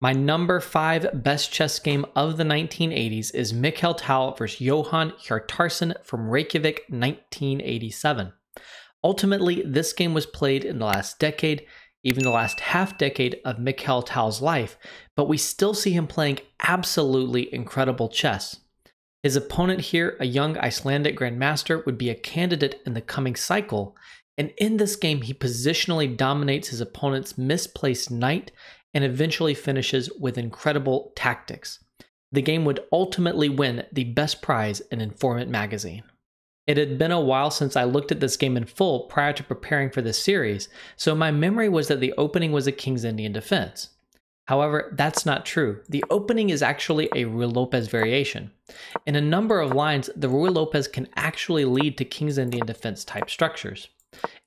My number 5 best chess game of the 1980s is Mikhail Tal vs. Johann Hjartarson from Reykjavik 1987. Ultimately, this game was played in the last decade, even the last half decade of Mikhail Tal's life, but we still see him playing absolutely incredible chess. His opponent here, a young Icelandic grandmaster, would be a candidate in the coming cycle, and in this game he positionally dominates his opponent's misplaced knight and eventually finishes with incredible tactics. The game would ultimately win the best prize in Informant magazine. It had been a while since I looked at this game in full prior to preparing for this series, so my memory was that the opening was a King's Indian defense. However, that's not true. The opening is actually a Ruy Lopez variation. In a number of lines, the Ruy Lopez can actually lead to King's Indian defense type structures.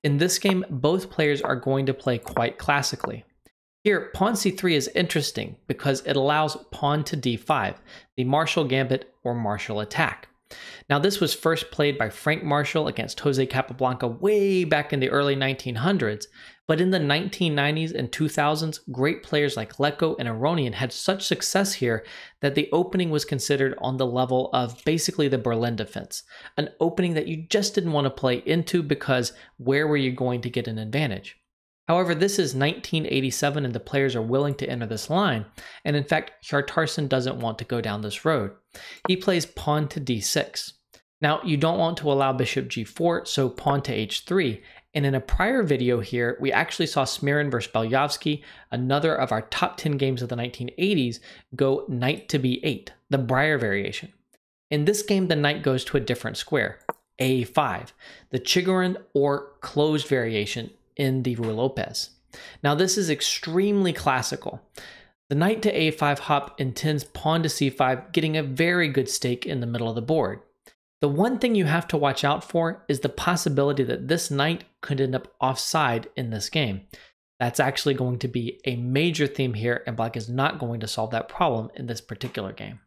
In this game, both players are going to play quite classically. Here, pawn c3 is interesting because it allows pawn to d5, the Marshall Gambit or Marshall attack. Now, this was first played by Frank Marshall against Jose Capablanca way back in the early 1900s, but in the 1990s and 2000s, great players like Lecco and Aronian had such success here that the opening was considered on the level of basically the Berlin defense, an opening that you just didn't want to play into because where were you going to get an advantage? However, this is 1987 and the players are willing to enter this line, and in fact, Hjartarson doesn't want to go down this road. He plays pawn to d6. Now, you don't want to allow bishop g4, so pawn to h3, and in a prior video here, we actually saw Smirin vs. Belyavsky, another of our top 10 games of the 1980s, go knight to b8, the Breyer variation. In this game, the knight goes to a different square, a5, the Chigorin or closed variation in the Ruy Lopez. Now this is extremely classical. The knight to a5 hop intends pawn to c5, getting a very good stake in the middle of the board. The one thing you have to watch out for is the possibility that this knight could end up offside in this game. That's actually going to be a major theme here, and black is not going to solve that problem in this particular game.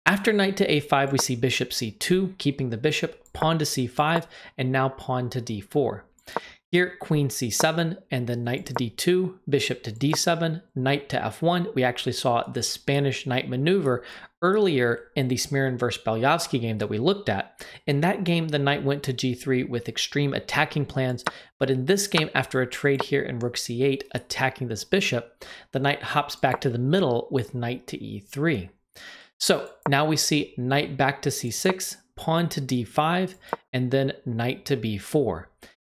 After knight to a5, we see bishop c2, keeping the bishop, pawn to c5, and now pawn to d4. Here, queen c7, and then knight to d2, bishop to d7, knight to f1. We actually saw the Spanish knight maneuver earlier in the Smirin vs. Belyavsky game that we looked at. In that game, the knight went to g3 with extreme attacking plans, but in this game, after a trade here in rook c8 attacking this bishop, the knight hops back to the middle with knight to e3. So now we see knight back to c6, pawn to d5, and then knight to b4.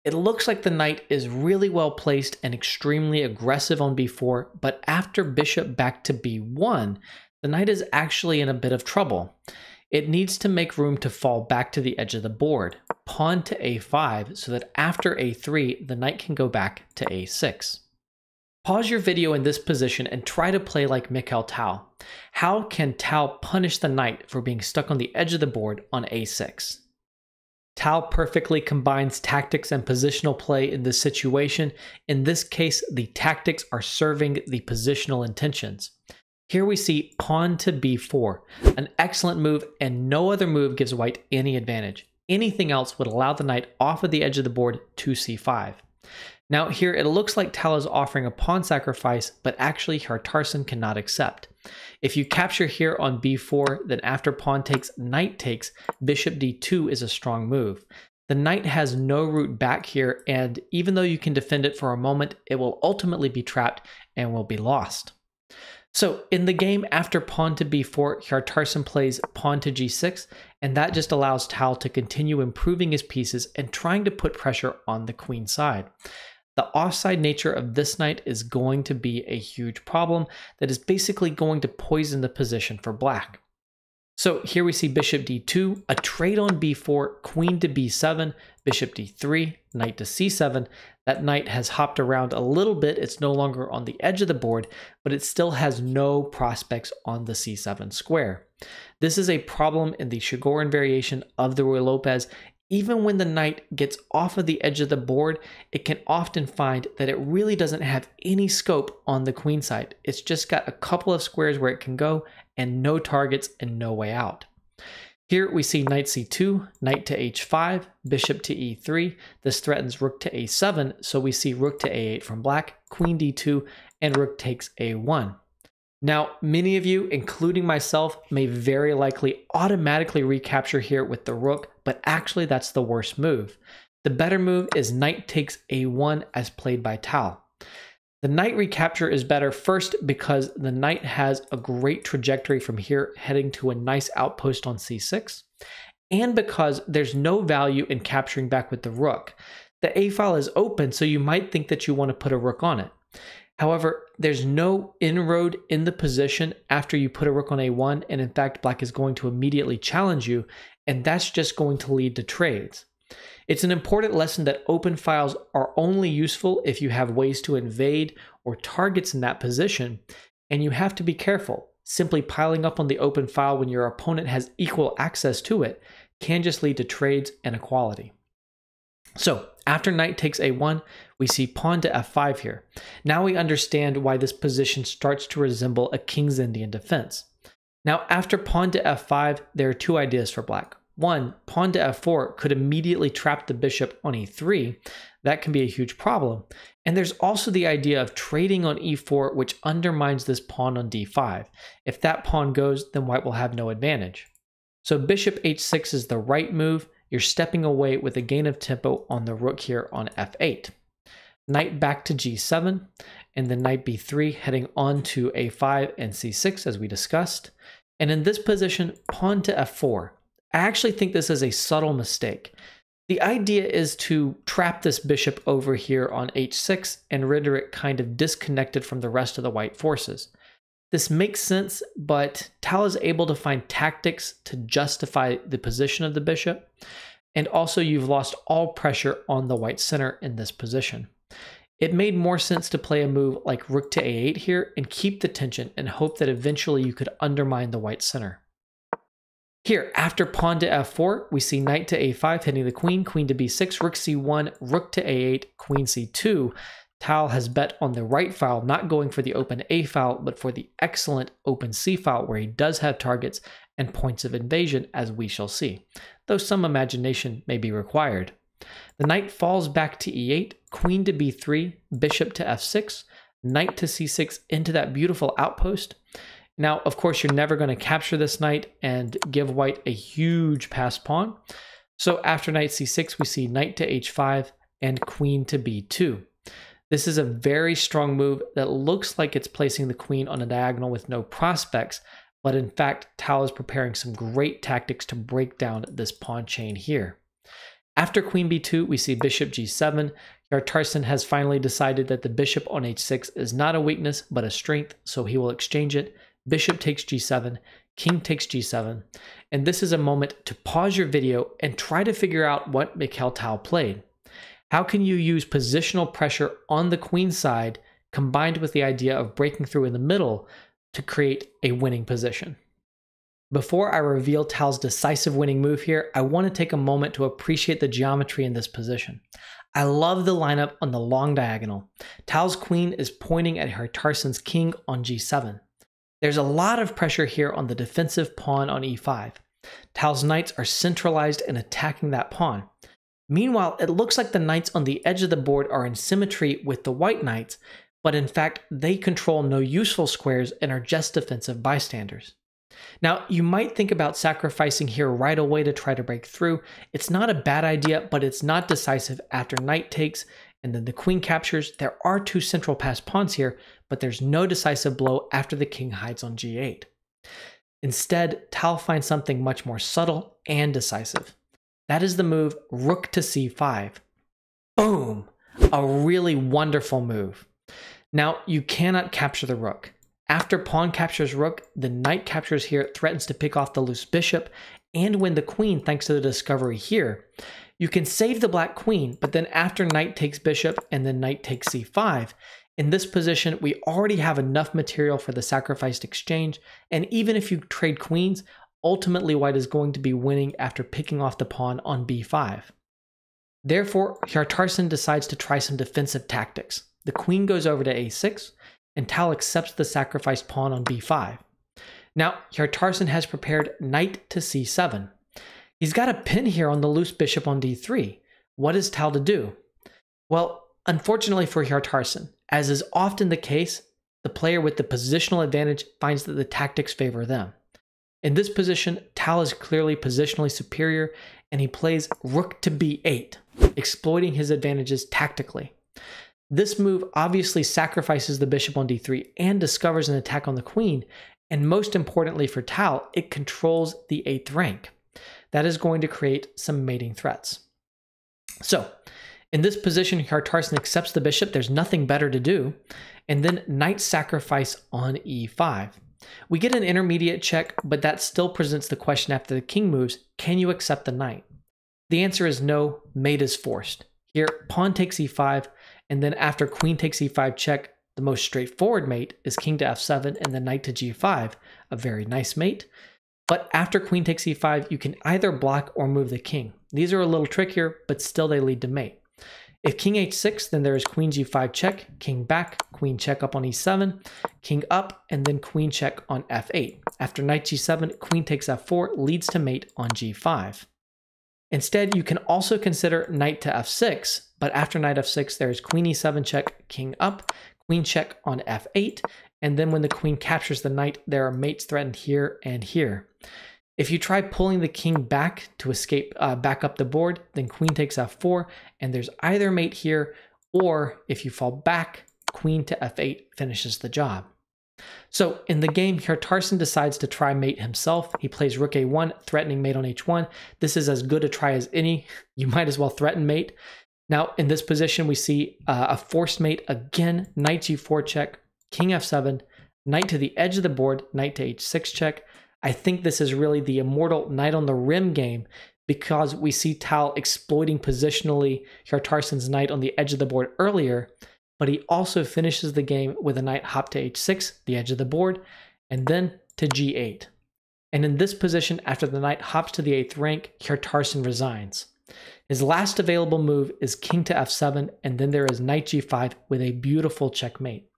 It looks like the knight is really well placed and extremely aggressive on b4, but after bishop back to b1, the knight is actually in a bit of trouble. It needs to make room to fall back to the edge of the board, pawn to a5, so that after a3, the knight can go back to a6. Pause your video in this position and try to play like Mikhail Tal. How can Tal punish the knight for being stuck on the edge of the board on a6? Tal perfectly combines tactics and positional play in this situation. In this case, the tactics are serving the positional intentions. Here we see pawn to b4, an excellent move, and no other move gives white any advantage. Anything else would allow the knight off of the edge of the board to c5. Now here it looks like Tal is offering a pawn sacrifice, but actually Hjartarson cannot accept. If you capture here on b4, then after pawn takes, knight takes, bishop d2 is a strong move. The knight has no route back here, and even though you can defend it for a moment, it will ultimately be trapped and will be lost. So in the game, after pawn to b4, Hjartarson plays pawn to g6, and that just allows Tal to continue improving his pieces and trying to put pressure on the queen side. The offside nature of this knight is going to be a huge problem that is basically going to poison the position for black. So here we see bishop d2, a trade on b4, queen to b7, bishop d3, knight to c7. That knight has hopped around a little bit. It's no longer on the edge of the board, but it still has no prospects on the c7 square. This is a problem in the Chigorin variation of the Ruy Lopez. Even when the knight gets off of the edge of the board, it can often find that it really doesn't have any scope on the queen side. It's just got a couple of squares where it can go and no targets and no way out. Here we see knight c2, knight to h5, bishop to e3. This threatens rook to a7, so we see rook to a8 from black, queen d2, and rook takes a1. Now, many of you, including myself, may very likely automatically recapture here with the rook, but actually that's the worst move. The better move is knight takes a1 as played by Tal. The knight recapture is better first because the knight has a great trajectory from here heading to a nice outpost on c6, and because there's no value in capturing back with the rook. The a file is open, so you might think that you want to put a rook on it. However, there's no inroad in the position after you put a rook on a1, and in fact, black is going to immediately challenge you, and that's just going to lead to trades. It's an important lesson that open files are only useful if you have ways to invade or targets in that position, and you have to be careful. Simply piling up on the open file when your opponent has equal access to it can just lead to trades and equality. So after knight takes a1, we see pawn to f5 here. Now we understand why this position starts to resemble a King's Indian defense. Now after pawn to f5, there are two ideas for black. One, pawn to f4 could immediately trap the bishop on e3. That can be a huge problem. And there's also the idea of trading on e4, which undermines this pawn on d5. If that pawn goes, then white will have no advantage. So bishop h6 is the right move. You're stepping away with a gain of tempo on the rook here on f8. Knight back to g7, and then knight b3 heading on to a5 and c6 as we discussed. And in this position, pawn to f4. I actually think this is a subtle mistake. The idea is to trap this bishop over here on h6 and render it kind of disconnected from the rest of the white forces. This makes sense, but Tal is able to find tactics to justify the position of the bishop, and also you've lost all pressure on the white center in this position. It made more sense to play a move like rook to a8 here and keep the tension and hope that eventually you could undermine the white center. Here, after pawn to f4, we see knight to a5 hitting the queen, queen to b6, rook c1, rook to a8, queen c2. Tal has bet on the right file, not going for the open a file, but for the excellent open c file where he does have targets and points of invasion, as we shall see, though some imagination may be required. The knight falls back to e8, queen to b3, bishop to f6, knight to c6 into that beautiful outpost. Now, of course, you're never going to capture this knight and give white a huge passed pawn. So after knight c6, we see knight to h5 and queen to b2. This is a very strong move that looks like it's placing the queen on a diagonal with no prospects, but in fact, Tal is preparing some great tactics to break down this pawn chain here. After queen b2, we see bishop g7. Hjartarson has finally decided that the bishop on h6 is not a weakness, but a strength, so he will exchange it. Bishop takes g7, king takes g7, and this is a moment to pause your video and try to figure out what Mikhail Tal played. How can you use positional pressure on the queen side combined with the idea of breaking through in the middle to create a winning position? Before I reveal Tal's decisive winning move here, I want to take a moment to appreciate the geometry in this position. I love the lineup on the long diagonal. Tal's queen is pointing at Hjartarson's king on g7. There's a lot of pressure here on the defensive pawn on e5. Tal's knights are centralized and attacking that pawn. Meanwhile, it looks like the knights on the edge of the board are in symmetry with the white knights, but in fact, they control no useful squares and are just defensive bystanders. Now, you might think about sacrificing here right away to try to break through. It's not a bad idea, but it's not decisive after knight takes and then the queen captures. There are two central passed pawns here, but there's no decisive blow after the king hides on g8. Instead, Tal finds something much more subtle and decisive. That is the move rook to c5. Boom! A really wonderful move. Now, you cannot capture the rook. After pawn captures rook, the knight captures here threatens to pick off the loose bishop and win the queen thanks to the discovery here. You can save the black queen, but then after knight takes bishop and then knight takes c5, in this position, we already have enough material for the sacrificed exchange, and even if you trade queens, ultimately white is going to be winning after picking off the pawn on b5. Therefore, Hjartarson decides to try some defensive tactics. The queen goes over to a6, and Tal accepts the sacrificed pawn on b5. Now, Hjartarson has prepared knight to c7. He's got a pin here on the loose bishop on d3. What is Tal to do? Well, unfortunately for Hjartarson, as is often the case, the player with the positional advantage finds that the tactics favor them. In this position, Tal is clearly positionally superior, and he plays rook to b8, exploiting his advantages tactically. This move obviously sacrifices the bishop on d3 and discovers an attack on the queen, and most importantly for Tal, it controls the 8th rank. That is going to create some mating threats. So, in this position, Hjartarson accepts the bishop, there's nothing better to do, and then knight sacrifice on e5. We get an intermediate check, but that still presents the question after the king moves, can you accept the knight? The answer is no, mate is forced. Here, pawn takes e5, and then after queen takes e5 check, the most straightforward mate is king to f7 and then knight to g5, a very nice mate. But after queen takes e5, you can either block or move the king. These are a little trickier, but still they lead to mate. If king h6, then there is queen g5 check, king back, queen check up on e7, king up, and then queen check on f8. After knight g7, queen takes f4 leads to mate on g5. Instead, you can also consider knight to f6, but after knight f6, there is queen e7 check, king up, queen check on f8, and then when the queen captures the knight, there are mates threatened here and here. If you try pulling the king back to escape back up the board, then queen takes f4, and there's either mate here, or if you fall back, queen to f8 finishes the job. So in the game, Hjartarson decides to try mate himself. He plays rook a1, threatening mate on h1. This is as good a try as any. You might as well threaten mate. Now in this position, we see a forced mate again, knight g4 check, king f7, knight to the edge of the board, knight to h6 check. I think this is really the immortal knight on the rim game because we see Tal exploiting positionally Hjartarson's knight on the edge of the board earlier, but he also finishes the game with a knight hop to h6, the edge of the board, and then to g8. And in this position, after the knight hops to the 8th rank, Hjartarson resigns. His last available move is king to f7, and then there is knight g5 with a beautiful checkmate.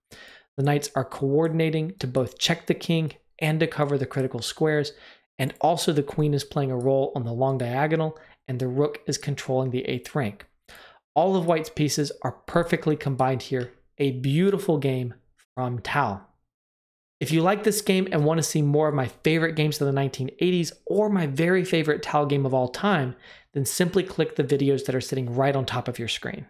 The knights are coordinating to both check the king and to cover the critical squares, and also the queen is playing a role on the long diagonal, and the rook is controlling the 8th rank. All of white's pieces are perfectly combined here. A beautiful game from Tal. If you like this game and want to see more of my favorite games of the 1980s or my very favorite Tal game of all time, then simply click the videos that are sitting right on top of your screen.